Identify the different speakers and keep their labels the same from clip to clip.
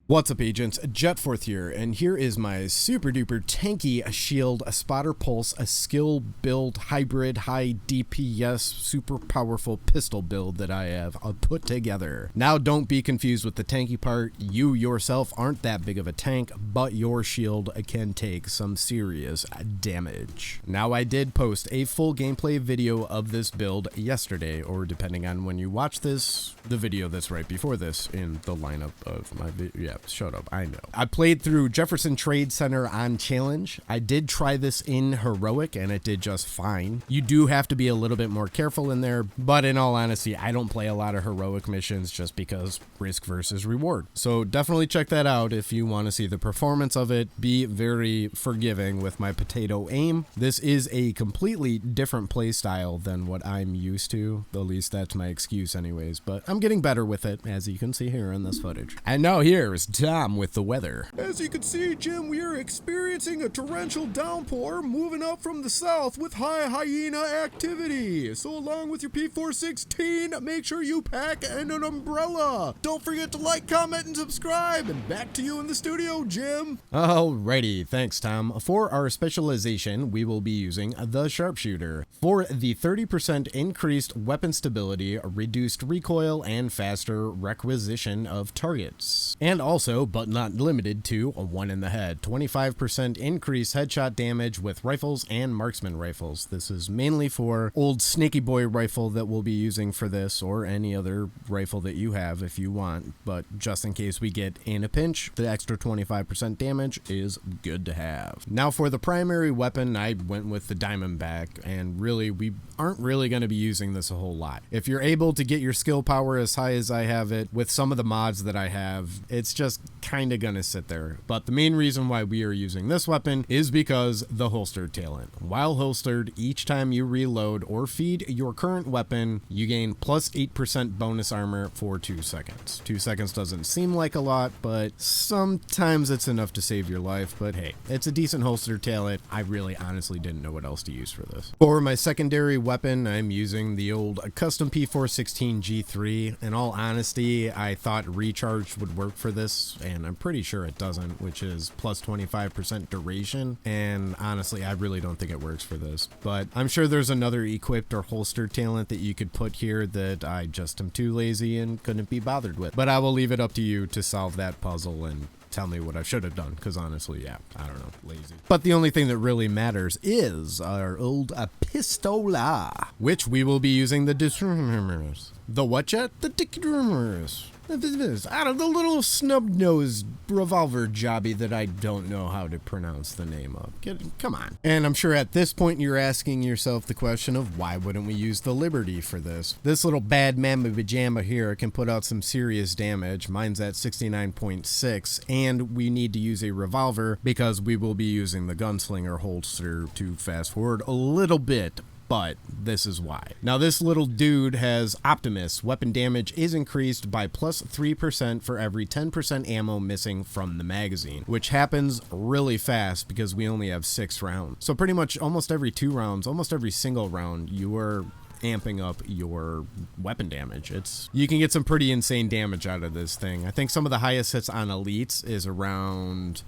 Speaker 1: What's up, agents? Jetforth here, and here is my super duper tanky shield, a spotter pulse, a skill build hybrid high DPS super powerful pistol build that I have put together. Now don't be confused with the tanky part. You yourself aren't that big of a tank, but your shield can take some serious damage. Now I did post a full gameplay video of this build yesterday, or depending on when you watch this, the video that's right before this in the lineup of my video. Yeah, shut up, I know. I played through Jefferson Trade Center on challenge. I did try this in heroic and it did just fine. You do have to be a little bit more careful in there, but in all honesty, I don't play a lot of heroic missions just because risk versus reward. So definitely check that out if you want to see the performance of it. Be very forgiving with my potato aim. This is a completely different play style than what I'm used to. At least that's my excuse anyways, but I'm getting better with it, as you can see here in this footage. And now here is Tom with the weather.
Speaker 2: As you can see, Jim, we are experiencing a torrential downpour moving up from the south with high hyena activity. So along with your P416, make sure you pack and an umbrella. Don't forget to like, comment, and subscribe. And back to you in the studio, Jim.
Speaker 1: Alrighty, thanks, Tom. For our specialization, we will be using the Sharpshooter. For the 30% increased weapon stability, reduced recoil, and faster requisition of targets. And also, but not limited to, a 1 in the head. 25% increased headshot damage with rifles and marksman rifles. This is mainly for old snaky boy rifle that we'll be using for this, or any other rifle that you have if you want. But just in case we get in a pinch, the extra 25% damage is good to have. Now for the primary weapon, I went with the Diamondback, and really, we aren't really going to be using this a whole lot. If you're able to get your skill power as high as I have it, with some of the mods that I have, it's just kind of gonna sit there. But the main reason why we are using this weapon is because the holstered talent. While holstered, each time you reload or feed your current weapon, you gain plus 8% bonus armor for 2 seconds. 2 seconds doesn't seem like a lot, but sometimes it's enough to save your life. But hey, it's a decent holstered talent. I really honestly didn't know what else to use for this. For my secondary weapon, I'm using the old custom P416 G3. In all honesty, I thought recharge would work for this, and I'm pretty sure it doesn't, which is plus 25% duration, and honestly I really don't think it works for this. But I'm sure there's another equipped or holstered talent that you could put here that I just am too lazy and couldn't be bothered with. But I will leave it up to you to solve that puzzle and tell me what I should have done, because honestly, yeah, I don't know, lazy. But the only thing that really matters is our old pistola, which we will be using the disarmers. The what yet? The disarmers. Out of the little snub-nosed revolver jobby that I don't know how to pronounce the name of. Come on. And I'm sure at this point you're asking yourself the question of why wouldn't we use the Liberty for this? This little bad mamma pajama here can put out some serious damage. Mine's at 69.6, and we need to use a revolver because we will be using the gunslinger holster to fast forward a little bit. But this is why. Now this little dude has Optimus. Weapon damage is increased by plus 3% for every 10% ammo missing from the magazine, which happens really fast because we only have 6 rounds. So pretty much almost every 2 rounds, almost every single round, you are amping up your weapon damage. You can get some pretty insane damage out of this thing. I think some of the highest hits on elites is around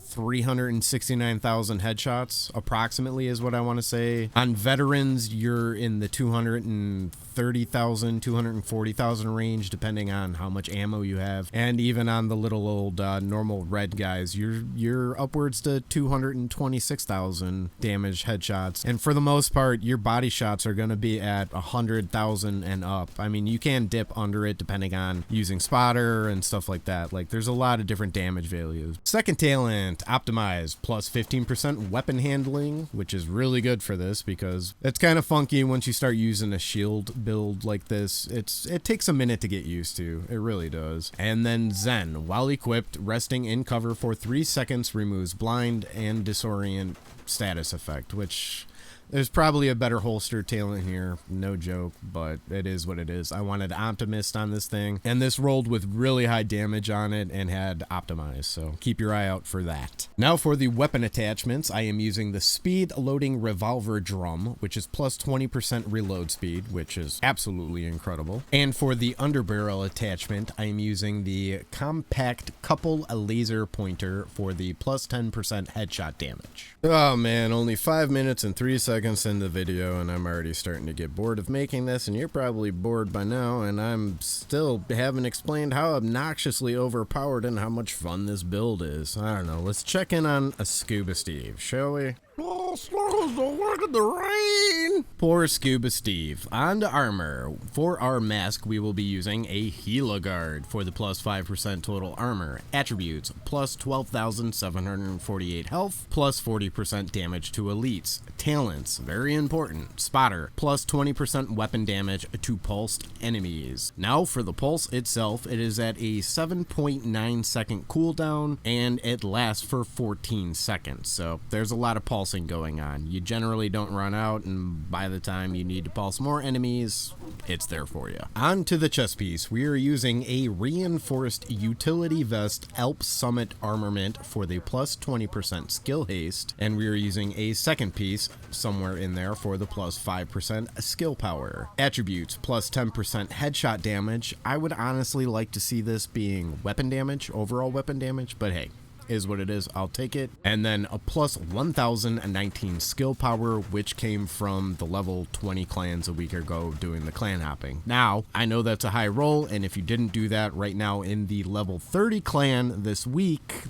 Speaker 1: 369,000 headshots approximately is what I want to say. On veterans, you're in the 230,000, 240,000 range, depending on how much ammo you have. And even on the little old normal red guys, you're upwards to 226,000 damage headshots. And for the most part, your body shots are going to be at 100,000 and up. I mean, you can dip under it depending on using spotter and stuff like that. Like, there's a lot of different damage values. Second talent, optimized, plus 15% weapon handling, which is really good for this because it's kind of funky once you start using a shield build like this. It takes a minute to get used to. It really does. And then Zen, while equipped, resting in cover for 3 seconds removes blind and disorient status effect, which There's probably a better holster talent here, no joke, but it is what it is. I wanted Optimist on this thing, and this rolled with really high damage on it and had Optimize, so keep your eye out for that. Now for the weapon attachments, I am using the Speed Loading Revolver Drum, which is plus 20% reload speed, which is absolutely incredible. And for the underbarrel attachment, I am using the Compact Couple Laser Pointer for the plus 10% headshot damage. Oh man, only 5 minutes and 3 seconds in the video and I'm already starting to get bored of making this, and you're probably bored by now, and I'm still haven't explained how obnoxiously overpowered and how much fun this build is. I don't know, let's check in on a Scuba Steve, shall we? Oh, Scuba's the work in the rain! Poor Scuba Steve. On to armor. For our mask, we will be using a Hela Guard for the plus 5% total armor. Attributes, plus 12,748 health, plus 40% damage to elites. Talents, very important. Spotter, plus 20% weapon damage to pulsed enemies. Now for the pulse itself, it is at a 7.9 second cooldown, and it lasts for 14 seconds. So there's a lot of pulsing going on. You generally don't run out, and by the time you need to pulse more enemies, it's there for you. On to the chest piece. We are using a reinforced utility vest Alp Summit armament for the plus 20% skill haste, and we are using a second piece somewhere in there for the plus 5% skill power. Attributes, plus 10% headshot damage. I would honestly like to see this being weapon damage, overall weapon damage, but hey, is what it is, I'll take it. And then a plus 1019 skill power, which came from the level 20 clans a week ago doing the clan hopping. Now, I know that's a high roll, and if you didn't do that right now in the level 30 clan this week,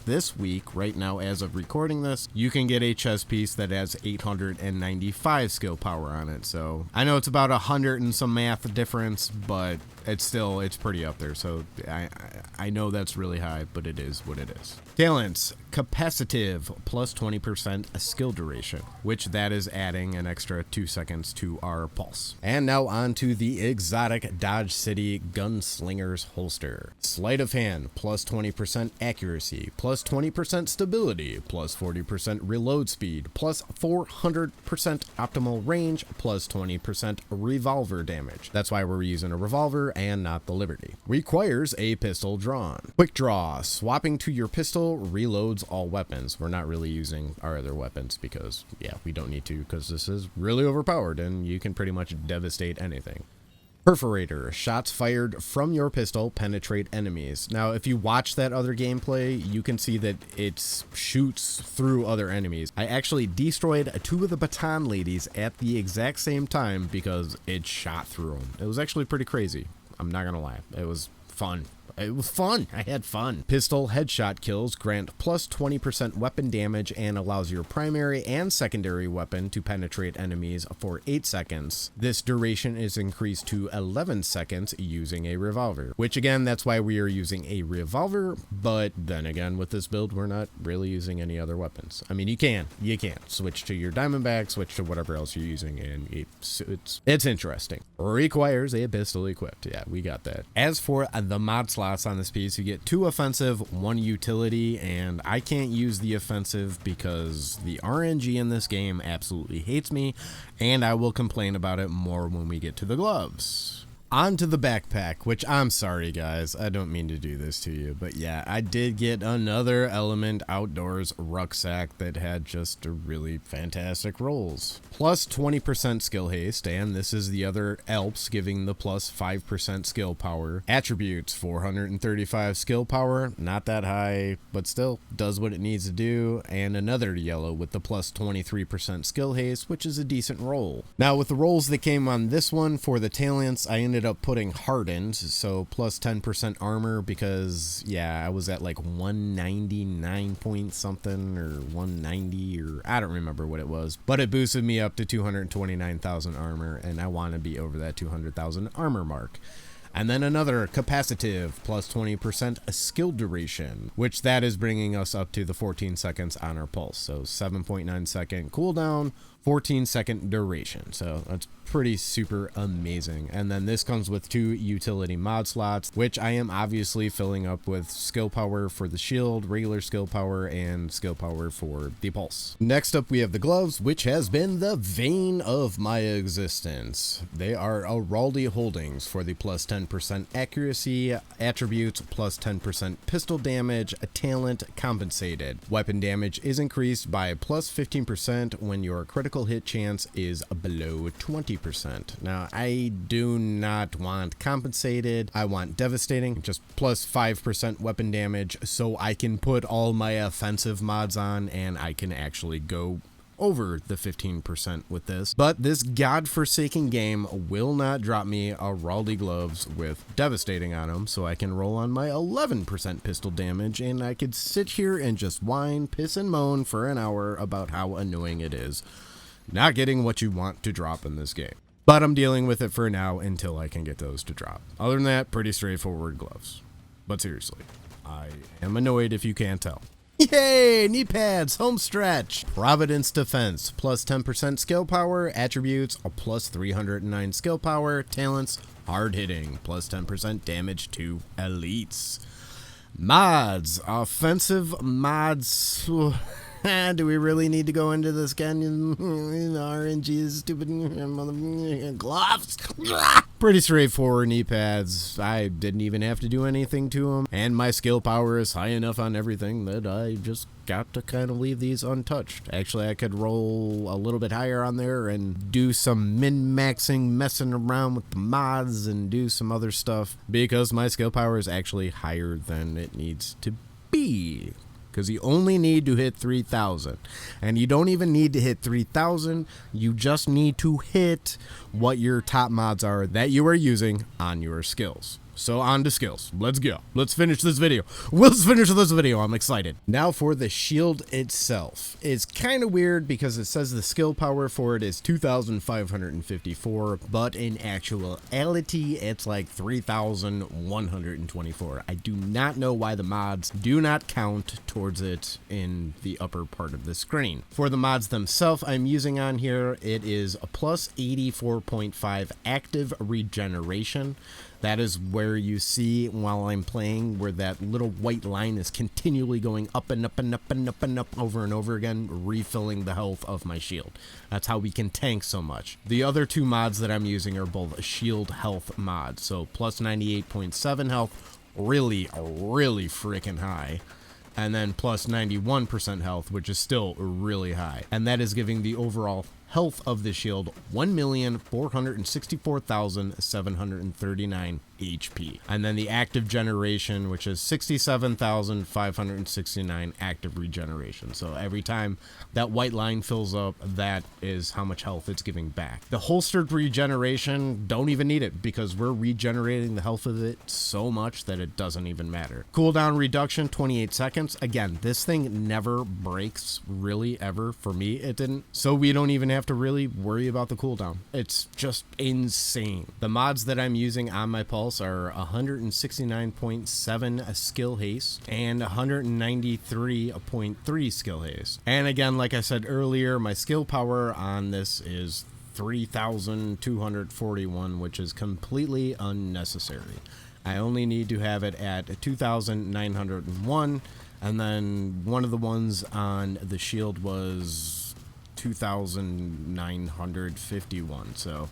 Speaker 1: right now as of recording this, you can get a chest piece that has 895 skill power on it. So I know it's about 100 and some math difference, but it's pretty up there. So I know that's really high, but it is what it is. Talents, capacitive, plus 20% skill duration, which that is adding an extra 2 seconds to our pulse. And now on to the exotic Dodge City Gunslinger's holster. Sleight of hand, plus 20% accuracy, plus 20% stability, plus 40% reload speed, plus 400% optimal range, plus 20% revolver damage. That's why we're using a revolver and not the Liberty. Requires a pistol drawn. Quick draw, swapping to your pistol reloads all weapons. We're not really using our other weapons because, yeah, we don't need to, because this is really overpowered and you can pretty much devastate anything. Perforator, shots fired from your pistol penetrate enemies. Now, if you watch that other gameplay, you can see that it shoots through other enemies. I actually destroyed 2 of the baton ladies at the exact same time because it shot through them. It was actually pretty crazy. I'm not gonna lie. It was fun. It was fun. I had fun. Pistol headshot kills grant plus 20% weapon damage and allows your primary and secondary weapon to penetrate enemies for 8 seconds. This duration is increased to 11 seconds using a revolver, which again, that's why we are using a revolver. But then again, with this build, we're not really using any other weapons. I mean, you can switch to your Diamondback, switch to whatever else you're using, and it's interesting. Requires a pistol equipped. Yeah, we got that. As for the mod slots on this piece, you get 2 offensive, 1 utility, and I can't use the offensive because the RNG in this game absolutely hates me, and I will complain about it more when we get to the gloves. On to the backpack, which I'm sorry guys, I don't mean to do this to you, but yeah, I did get another Element Outdoors rucksack that had just a really fantastic rolls. Plus 20% skill haste, and this is the other Alps giving the plus 5% skill power. Attributes, 435 skill power, not that high, but still does what it needs to do, and another yellow with the plus 23% skill haste, which is a decent roll. Now with the rolls that came on this one for the talents, I ended up putting hardened, so plus 10% armor because yeah, I was at like 199 point something or 190 or I don't remember what it was, but it boosted me up to 229,000 armor, and I want to be over that 200,000 armor mark. And then another capacitive plus 20% skill duration, which that is bringing us up to the 14 seconds on our pulse. So 7.9 second cooldown, 14-second duration. So that's pretty super amazing. And then this comes with 2 utility mod slots, which I am obviously filling up with skill power for the shield, regular skill power, and skill power for the pulse. Next up, we have the gloves, which has been the vein of my existence. They are Araldi Holdings for the plus 10% accuracy attributes, plus 10% pistol damage, talent compensated. Weapon damage is increased by plus 15% when your critical hit chance is below 20%. Now, I do not want compensated. I want devastating, just plus 5% weapon damage, so I can put all my offensive mods on and I can actually go over the 15% with this. But this godforsaken game will not drop me Araldi gloves with devastating on them, so I can roll on my 11% pistol damage and I could sit here and just whine, piss, and moan for an hour about how annoying it is not getting what you want to drop in this game. But I'm dealing with it for now until I can get those to drop. Other than that, pretty straightforward gloves. But seriously, I am annoyed if you can't tell. Yay! Knee pads, home stretch. Providence Defense, plus 10% skill power, attributes, a plus 309 skill power, talents, hard hitting, plus 10% damage to elites. Mods, offensive mods. Do we really need to go into this canyon? RNG, stupid gloves. Pretty straightforward knee pads. I didn't even have to do anything to them. And my skill power is high enough on everything that I just got to kind of leave these untouched. Actually, I could roll a little bit higher on there and do some min-maxing, messing around with the mods and do some other stuff because my skill power is actually higher than it needs to be. Because you only need to hit 3,000. And you don't even need to hit 3,000. You just need to hit what your top mods are that you are using on your skills. So on to skills. Let's go. Let's finish this video. Let's finish this video. I'm excited. Now for the shield itself. It's kind of weird because it says the skill power for it is 2,554, but in actuality, it's like 3,124. I do not know why the mods do not count towards it in the upper part of the screen. For the mods themselves I'm using on here, it is a plus 84.5 active regeneration. That is where you see while I'm playing where that little white line is continually going up and up and up and up and up over and over again, refilling the health of my shield. That's how we can tank so much. The other 2 mods that I'm using are both shield health mods. So plus 98.7 health, really freaking high. And then plus 91% health, which is still really high. And that is giving the overall health of the shield 1,464,739 HP. And then the active generation, which is 67,569 active regeneration. So every time that white line fills up, that is how much health it's giving back. The holstered regeneration, don't even need it because we're regenerating the health of it so much that it doesn't even matter. Cooldown reduction, 28 seconds. Again, this thing never breaks, really, ever. For me, it didn't. So we don't even have to really worry about the cooldown. It's just insane. The mods that I'm using on my pulse are 169.7 skill haste and 193.3 skill haste. And again, like I said earlier, my skill power on this is 3,241, which is completely unnecessary. I only need to have it at 2,901, and then one of the ones on the shield was 2,951, so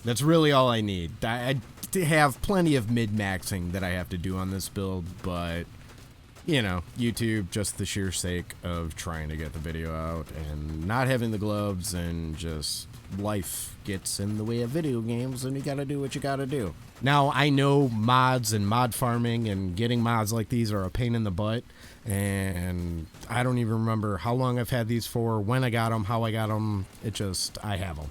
Speaker 1: that's really all I need. I have plenty of mid-maxing that I have to do on this build, but you know, YouTube, just the sheer sake of trying to get the video out and not having the gloves, and just life gets in the way of video games and you gotta do what you gotta do. Now, I know mods and mod farming and getting mods like these are a pain in the butt, and I don't even remember how long I've had these for, when I got them, how I got them. It just, I have them.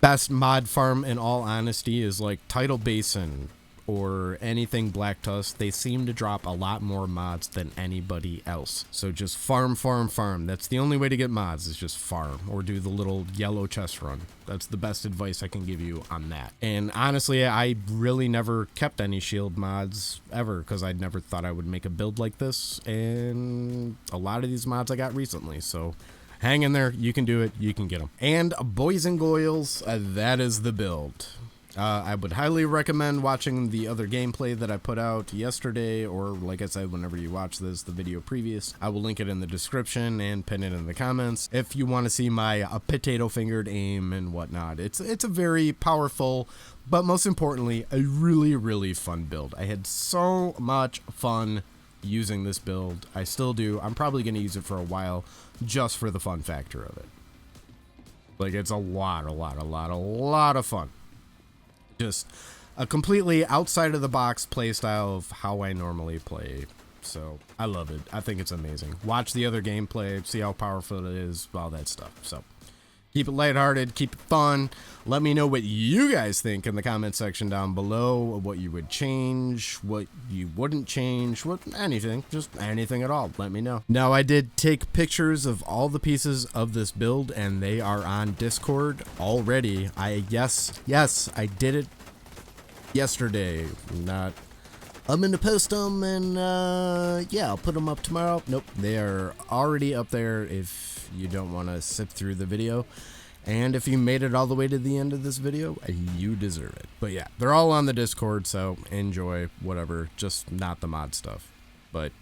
Speaker 1: Best mod farm, in all honesty, is like Tidal Basin or anything Black Tusk. They seem to drop a lot more mods than anybody else. So just farm, farm, farm. That's the only way to get mods, is just farm or do the little yellow chest run. That's the best advice I can give you on that. And honestly, I really never kept any shield mods ever because I'd never thought I would make a build like this. And a lot of these mods I got recently, so hang in there. You can do it. You can get them. And boys and girls, that is the build. I would highly recommend watching the other gameplay that I put out yesterday, or like I said, whenever you watch this, the video previous. I will link it in the description and pin it in the comments if you want to see my potato fingered aim and whatnot. It's a very powerful, but most importantly, a really, really fun build. I had so much fun using this build. I still do. I'm probably going to use it for a while just for the fun factor of it. Like, it's a lot of fun. Just a completely outside of the box play style of how I normally play. So I love it. I think it's amazing. Watch the other gameplay, see how powerful it is, all that stuff. So keep it lighthearted, keep it fun. Let me know what you guys think in the comment section down below. What you would change, what you wouldn't change, anything, just anything at all. Let me know. Now, I did take pictures of all the pieces of this build, and they are on Discord already. Yes, I did it yesterday. I'm gonna post them, and yeah, I'll put them up tomorrow. Nope, they are already up there if you don't want to sit through the video. And if you made it all the way to the end of this video, you deserve it. But yeah, they're all on the Discord, so enjoy, whatever, just not the mod stuff. But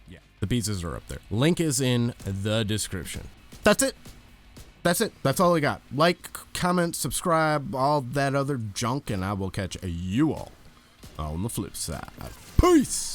Speaker 1: yeah, the pieces are up there. Link is in the description. That's it. That's all I got. Like, comment, subscribe, all that other junk, and I will catch you all on the flip side. Peace!